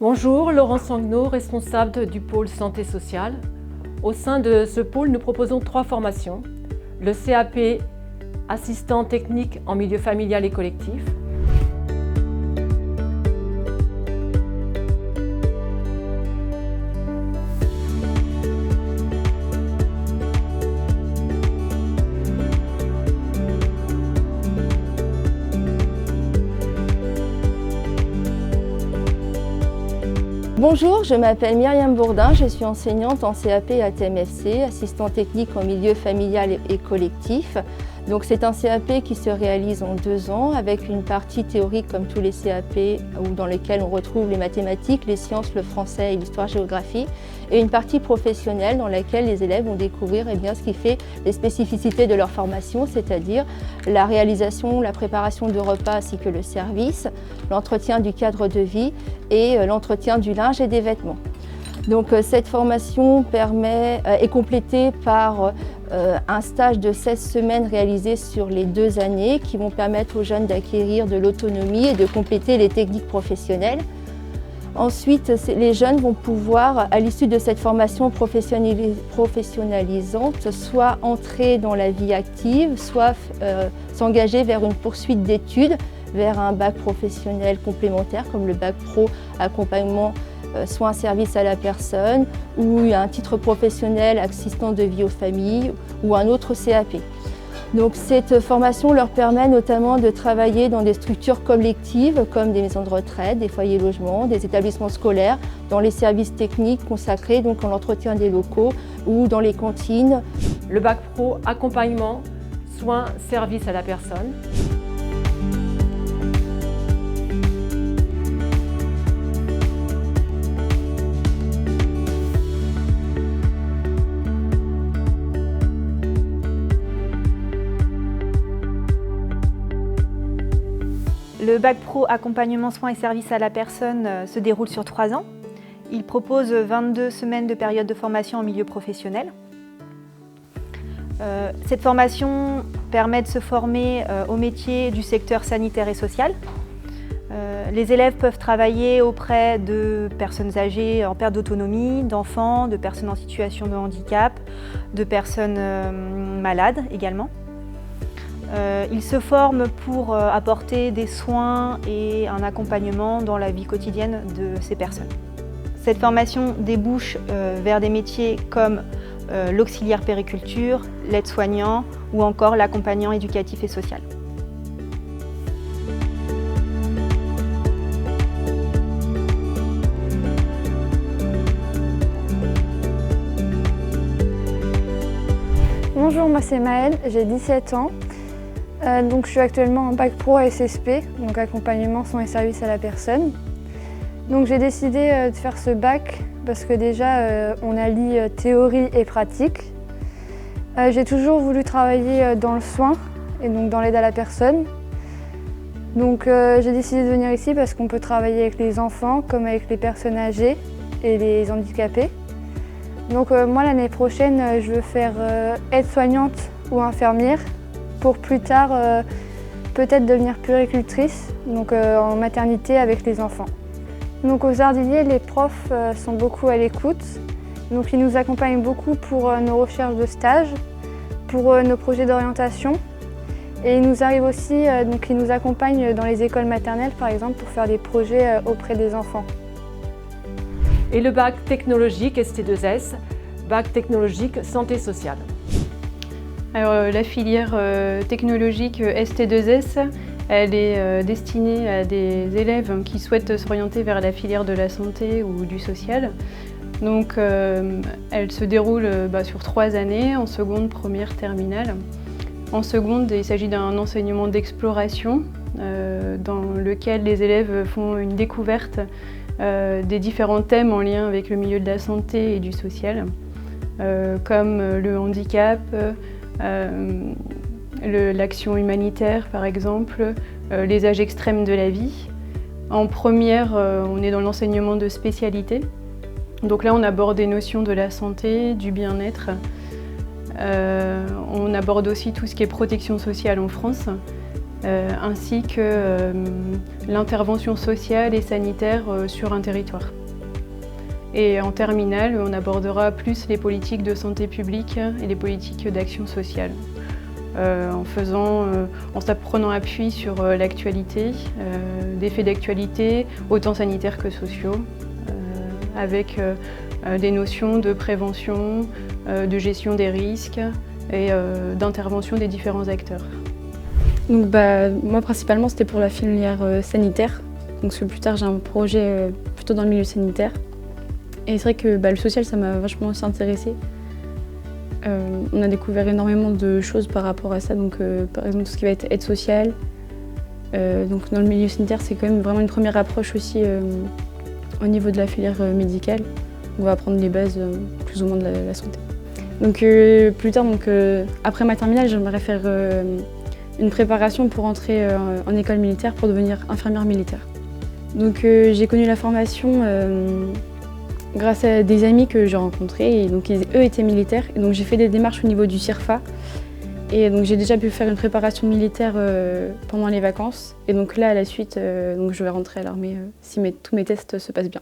Bonjour, Laurence Sanguenot, responsable du pôle santé sociale. Au sein de ce pôle, nous proposons 3 formations. Le CAP assistant technique en milieu familial et collectif. Bonjour, je m'appelle Myriam Bourdin, je suis enseignante en CAP à TMFC, assistant technique en milieu familial et collectif. Donc c'est un CAP qui se réalise en 2 ans avec une partie théorique comme tous les CAP dans lesquels on retrouve les mathématiques, les sciences, le français et l'histoire-géographie et une partie professionnelle dans laquelle les élèves vont découvrir ce qui fait les spécificités de leur formation, c'est-à-dire la réalisation, la préparation de repas ainsi que le service, l'entretien du cadre de vie et l'entretien du linge et des vêtements. Donc cette formation est complétée par un stage de 16 semaines réalisé sur les 2 années qui vont permettre aux jeunes d'acquérir de l'autonomie et de compléter les techniques professionnelles. Ensuite, les jeunes vont pouvoir, à l'issue de cette formation professionnalisante, soit entrer dans la vie active, soit s'engager vers une poursuite d'études, vers un bac professionnel complémentaire comme le bac pro accompagnement soit un service à la personne ou un titre professionnel assistant de vie aux familles ou un autre CAP. Donc cette formation leur permet notamment de travailler dans des structures collectives comme des maisons de retraite, des foyers logements, des établissements scolaires, dans les services techniques consacrés donc en entretien des locaux ou dans les cantines. Le bac pro accompagnement, soins, service à la personne. Le bac pro accompagnement soins et services à la personne se déroule sur 3 ans. Il propose 22 semaines de période de formation en milieu professionnel. Cette formation permet de se former aux métiers du secteur sanitaire et social. Les élèves peuvent travailler auprès de personnes âgées en perte d'autonomie, d'enfants, de personnes en situation de handicap, de personnes malades également. Ils se forment pour apporter des soins et un accompagnement dans la vie quotidienne de ces personnes. Cette formation débouche vers des métiers comme l'auxiliaire périculture, l'aide-soignant ou encore l'accompagnant éducatif et social. Bonjour, moi c'est Maëlle, j'ai 17 ans. Donc je suis actuellement en bac pro à SSP, donc accompagnement soins et services à la personne. Donc j'ai décidé de faire ce bac parce que déjà on allie théorie et pratique. J'ai toujours voulu travailler dans le soin et donc dans l'aide à la personne. Donc j'ai décidé de venir ici parce qu'on peut travailler avec les enfants comme avec les personnes âgées et les handicapés. Donc moi l'année prochaine je veux faire aide-soignante ou infirmière, pour plus tard peut-être devenir puéricultrice, donc en maternité avec les enfants. Donc aux Ardilliers, les profs sont beaucoup à l'écoute, donc ils nous accompagnent beaucoup pour nos recherches de stage, pour nos projets d'orientation, et il nous arrive aussi, donc ils nous accompagnent dans les écoles maternelles par exemple pour faire des projets auprès des enfants. Et le bac technologique ST2S, bac technologique santé sociale. Alors, la filière technologique ST2S, elle est destinée à des élèves qui souhaitent s'orienter vers la filière de la santé ou du social. Donc elle se déroule sur 3 années, en seconde, première, terminale. En seconde, il s'agit d'un enseignement d'exploration dans lequel les élèves font une découverte des différents thèmes en lien avec le milieu de la santé et du social, comme le handicap, l'action humanitaire par exemple, les âges extrêmes de la vie. En première, on est dans l'enseignement de spécialité. Donc là, on aborde des notions de la santé, du bien-être. On aborde aussi tout ce qui est protection sociale en France, ainsi que l'intervention sociale et sanitaire sur un territoire. Et en terminale, on abordera plus les politiques de santé publique et les politiques d'action sociale. En prenant appui sur l'actualité, des faits d'actualité, autant sanitaires que sociaux, avec des notions de prévention, de gestion des risques et d'intervention des différents acteurs. Donc, moi principalement c'était pour la filière sanitaire, donc parce que plus tard j'ai un projet plutôt dans le milieu sanitaire. Et c'est vrai que le social ça m'a vachement aussi intéressée. On a découvert énormément de choses par rapport à ça, donc par exemple tout ce qui va être aide sociale. Donc dans le milieu sanitaire c'est quand même vraiment une première approche aussi au niveau de la filière médicale. On va apprendre les bases plus ou moins de la santé. Donc plus tard, après ma terminale, j'aimerais faire une préparation pour entrer en école militaire pour devenir infirmière militaire. Donc j'ai connu la formation grâce à des amis que j'ai rencontrés, et donc eux étaient militaires, et donc j'ai fait des démarches au niveau du CIRFA, et donc j'ai déjà pu faire une préparation militaire pendant les vacances, et donc là à la suite je vais rentrer à l'armée si tous mes tests se passent bien.